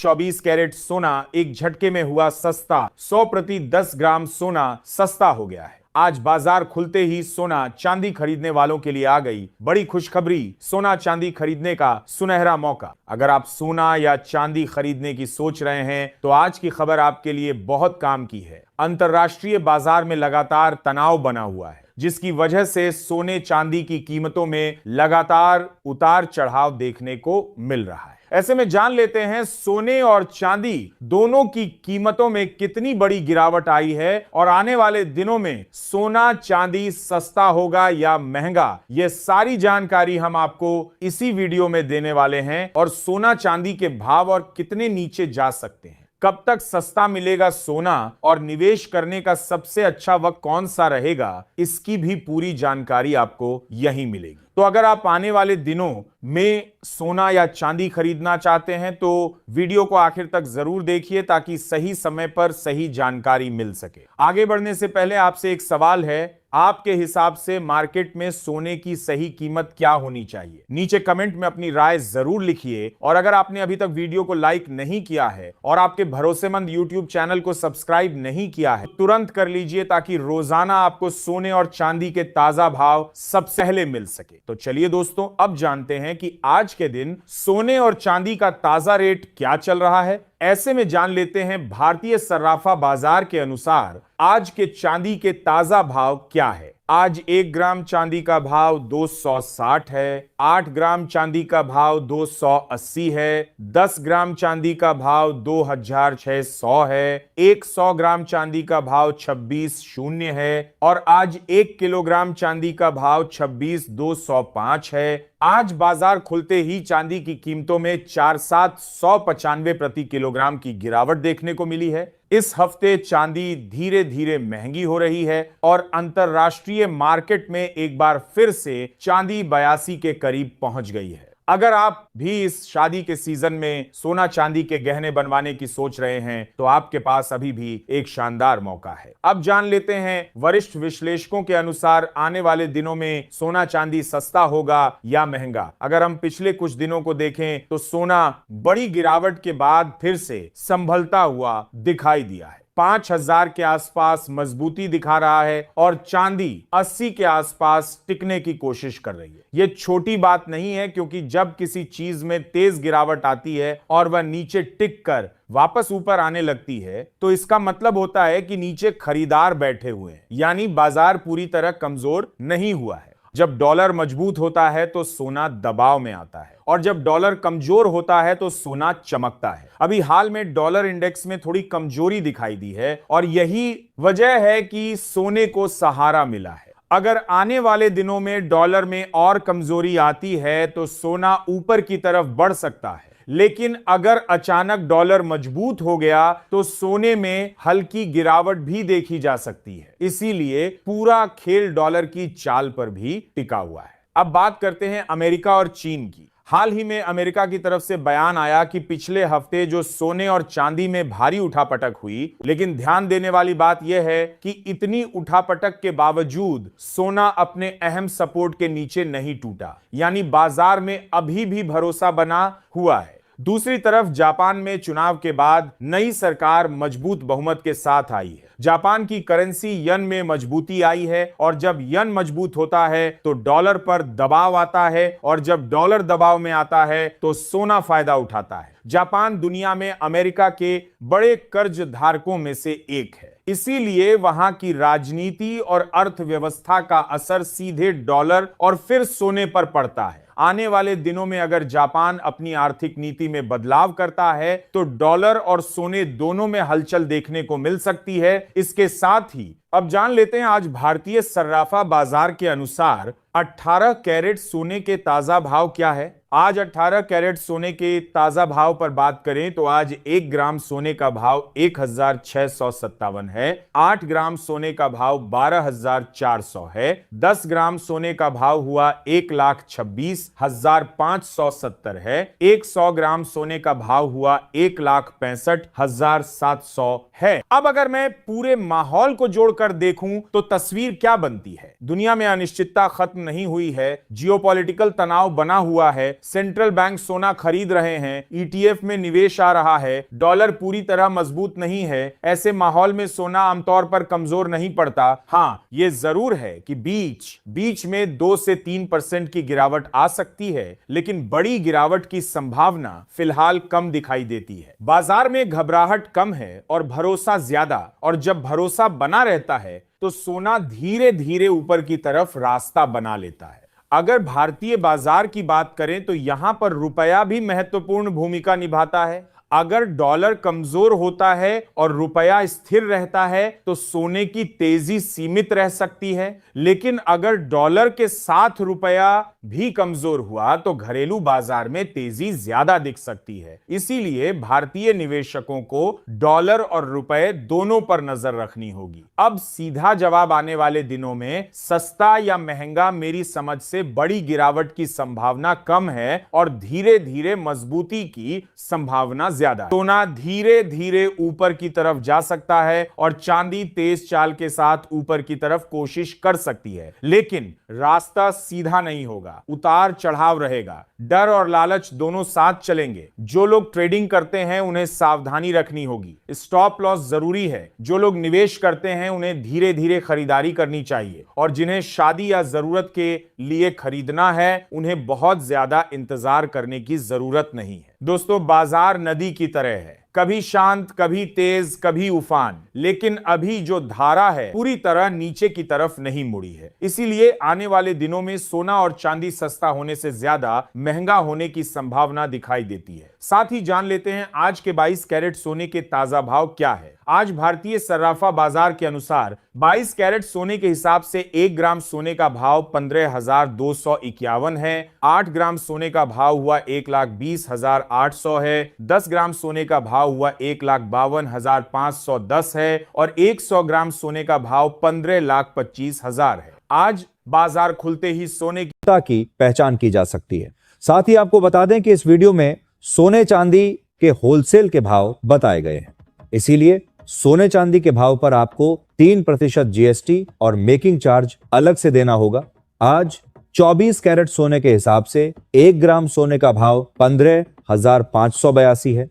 24 carat सोना एक झटके में हुआ सस्ता। 100 प्रति 10 ग्राम सोना सस्ता हो गया है। आज बाजार खुलते ही सोना चांदी खरीदने वालों के लिए आ गई बड़ी खुशखबरी। सोना चांदी खरीदने का सुनहरा मौका। अगर आप सोना या चांदी खरीदने की सोच रहे हैं तो आज की खबर आपके लिए बहुत काम की है। अंतर्राष्ट्रीय बाजार में लगातार तनाव बना हुआ है, जिसकी वजह से सोने चांदी की कीमतों में लगातार उतार चढ़ाव देखने को मिल रहा है। ऐसे में जान लेते हैं सोने और चांदी दोनों की कीमतों में कितनी बड़ी गिरावट आई है और आने वाले दिनों में सोना चांदी सस्ता होगा या महंगा। यह सारी जानकारी हम आपको इसी वीडियो में देने वाले हैं और सोना चांदी के भाव और कितने नीचे जा सकते हैं, कब तक सस्ता मिलेगा सोना और निवेश करने का सबसे अच्छा वक्त कौन सा रहेगा, इसकी भी पूरी जानकारी आपको यहीं मिलेगी। तो अगर आप आने वाले दिनों में सोना या चांदी खरीदना चाहते हैं तो वीडियो को आखिर तक जरूर देखिए ताकि सही समय पर सही जानकारी मिल सके। आगे बढ़ने से पहले आपसे एक सवाल है, आपके हिसाब से मार्केट में सोने की सही कीमत क्या होनी चाहिए? नीचे कमेंट में अपनी राय जरूर लिखिए और अगर आपने अभी तक वीडियो को लाइक नहीं किया है और आपके भरोसेमंद YouTube चैनल को सब्सक्राइब नहीं किया है, तुरंत कर लीजिए ताकि रोजाना आपको सोने और चांदी के ताजा भाव सबसे पहले मिल सके। तो चलिए दोस्तों, अब जानते हैं कि आज के दिन सोने और चांदी का ताजा रेट क्या चल रहा है। ऐसे में जान लेते हैं भारतीय सर्राफा बाजार के अनुसार आज के चांदी के ताजा भाव क्या है। आज 1 ग्राम चांदी का भाव 260 है, 8 ग्राम चांदी का भाव 280 है, 10 ग्राम चांदी का भाव 2600 है, 100 ग्राम चांदी का भाव 26,000 है और आज 1 किलोग्राम चांदी का भाव 26,205 है। आज बाजार खुलते ही चांदी की कीमतों में 4,795 प्रति किलोग्राम की गिरावट देखने को मिली है। इस हफ्ते चांदी धीरे धीरे महंगी हो रही है और अंतरराष्ट्रीय मार्केट में एक बार फिर से चांदी 82 के करीब पहुंच गई है। अगर आप भी इस शादी के सीजन में सोना चांदी के गहने बनवाने की सोच रहे हैं तो आपके पास अभी भी एक शानदार मौका है। अब जान लेते हैं वरिष्ठ विश्लेषकों के अनुसार आने वाले दिनों में सोना चांदी सस्ता होगा या महंगा। अगर हम पिछले कुछ दिनों को देखें तो सोना बड़ी गिरावट के बाद फिर से संभलता हुआ दिखाई दिया है। 5,000 के आसपास मजबूती दिखा रहा है और चांदी 80 के आसपास टिकने की कोशिश कर रही है। यह छोटी बात नहीं है, क्योंकि जब किसी चीज में तेज गिरावट आती है और वह नीचे टिक कर वापस ऊपर आने लगती है तो इसका मतलब होता है कि नीचे खरीदार बैठे हुए हैं, यानी बाजार पूरी तरह कमजोर नहीं हुआ है। जब डॉलर मजबूत होता है तो सोना दबाव में आता है और जब डॉलर कमजोर होता है तो सोना चमकता है। अभी हाल में डॉलर इंडेक्स में थोड़ी कमजोरी दिखाई दी है और यही वजह है कि सोने को सहारा मिला है। अगर आने वाले दिनों में डॉलर में और कमजोरी आती है तो सोना ऊपर की तरफ बढ़ सकता है, लेकिन अगर अचानक डॉलर मजबूत हो गया तो सोने में हल्की गिरावट भी देखी जा सकती है। इसीलिए पूरा खेल डॉलर की चाल पर भी टिका हुआ है। अब बात करते हैं अमेरिका और चीन की। हाल ही में अमेरिका की तरफ से बयान आया कि पिछले हफ्ते जो सोने और चांदी में भारी उठापटक हुई, लेकिन ध्यान देने वाली बात यह है कि इतनी उठापटक के बावजूद सोना अपने अहम सपोर्ट के नीचे नहीं टूटा, यानी बाजार में अभी भी भरोसा बना हुआ है। दूसरी तरफ जापान में चुनाव के बाद नई सरकार मजबूत बहुमत के साथ आई है। जापान की करेंसी यन में मजबूती आई है और जब यन मजबूत होता है तो डॉलर पर दबाव आता है और जब डॉलर दबाव में आता है तो सोना फायदा उठाता है। जापान दुनिया में अमेरिका के बड़े कर्ज धारकों में से एक है, इसीलिए वहां की राजनीति और अर्थव्यवस्था का असर सीधे डॉलर और फिर सोने पर पड़ता है। आने वाले दिनों में अगर जापान अपनी आर्थिक नीति में बदलाव करता है तो डॉलर और सोने दोनों में हलचल देखने को मिल सकती है। इसके साथ ही अब जान लेते हैं आज भारतीय सर्राफा बाजार के अनुसार 18 कैरेट सोने के ताजा भाव क्या है। आज 18 कैरेट सोने के ताजा भाव पर बात करें तो आज 1 ग्राम सोने का भाव 1,657 है, 8 ग्राम सोने का भाव 12,400 है, 10 ग्राम सोने का भाव हुआ 1,26,570 है, 100 ग्राम सोने का भाव हुआ 1,65,700 है। अब अगर मैं पूरे माहौल को जोड़कर कर देखूं तो तस्वीर क्या बनती है। दुनिया में अनिश्चितता खत्म नहीं हुई है, जियोपॉलिटिकल तनाव बना हुआ है, सेंट्रल बैंक सोना खरीद रहे हैं, ईटीएफ में निवेश आ रहा है, डॉलर पूरी तरह मजबूत नहीं है। ऐसे माहौल में सोना आमतौर पर कमजोर नहीं पड़ता। हां, यह जरूर है कि बीच में 2 से 3% की गिरावट आ सकती है, लेकिन बड़ी गिरावट की संभावना फिलहाल कम दिखाई देती है। बाजार में घबराहट कम है और भरोसा ज्यादा, और जब भरोसा बना रहता है तो सोना धीरे धीरे ऊपर की तरफ रास्ता बना लेता है। अगर भारतीय बाजार की बात करें तो यहां पर रुपया भी महत्वपूर्ण भूमिका निभाता है। अगर डॉलर कमजोर होता है और रुपया स्थिर रहता है तो सोने की तेजी सीमित रह सकती है, लेकिन अगर डॉलर के साथ रुपया भी कमजोर हुआ तो घरेलू बाजार में तेजी ज्यादा दिख सकती है। इसीलिए भारतीय निवेशकों को डॉलर और रुपए दोनों पर नजर रखनी होगी। अब सीधा जवाब आने वाले दिनों में सस्ता या महंगा, मेरी समझ से बड़ी गिरावट की संभावना कम है और धीरे धीरे मजबूती की संभावना ज्यादा है। सोना धीरे धीरे ऊपर की तरफ जा सकता है और चांदी तेज चाल के साथ ऊपर की तरफ कोशिश कर सकती है, लेकिन रास्ता सीधा नहीं होगा, उतार चढ़ाव रहेगा। डर और लालच दोनों साथ चलेंगे। जो लोग ट्रेडिंग करते हैं उन्हें सावधानी रखनी होगी, स्टॉप लॉस जरूरी है। जो लोग निवेश करते हैं उन्हें धीरे धीरे खरीदारी करनी चाहिए, और जिन्हें शादी या जरूरत के लिए खरीदना है उन्हें बहुत ज्यादा इंतजार करने की जरूरत नहीं है। दोस्तों, बाजार नदी की तरह है, कभी शांत, कभी तेज, कभी उफान, लेकिन अभी जो धारा है पूरी तरह नीचे की तरफ नहीं मुड़ी है। इसीलिए आने वाले दिनों में सोना और चांदी सस्ता होने से ज्यादा महंगा होने की संभावना दिखाई देती है। साथ ही जान लेते हैं आज के 22 कैरेट सोने के ताजा भाव क्या है। आज भारतीय सर्राफा बाजार के अनुसार 22 कैरेट सोने के हिसाब से 1 ग्राम सोने का भाव 15,251 है। 8 ग्राम सोने का भाव हुआ 1,20,800 है। 10 ग्राम सोने का भाव हुआ 1,52,510 है और 100 ग्राम सोने का भाव 15,25,000 है। आज बाजार खुलते ही सोने की पहचान की जा सकती है। साथ ही आपको बता दें कि इस वीडियो में सोने चांदी के होलसेल के भाव बताए गए हैं, इसीलिए सोने चांदी के भाव पर आपको 3% जीएसटी और मेकिंग चार्ज अलग से देना होगा। आज 24 कैरेट सोने के हिसाब से 1 ग्राम सोने का भाव 15,582 है।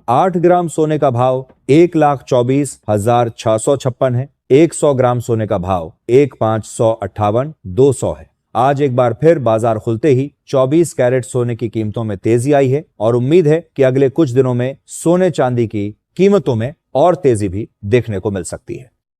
8 ग्राम सोने का भाव 1,24,656 है। 100 ग्राम सोने का भाव 1,558,200 है। आज एक बार फिर बाजार खुलते ही 24 कैरेट सोने की कीमतों में तेजी आई है और उम्मीद है कि अगले कुछ दिनों में सोने चांदी की कीमतों में और तेजी भी देखने को मिल सकती है।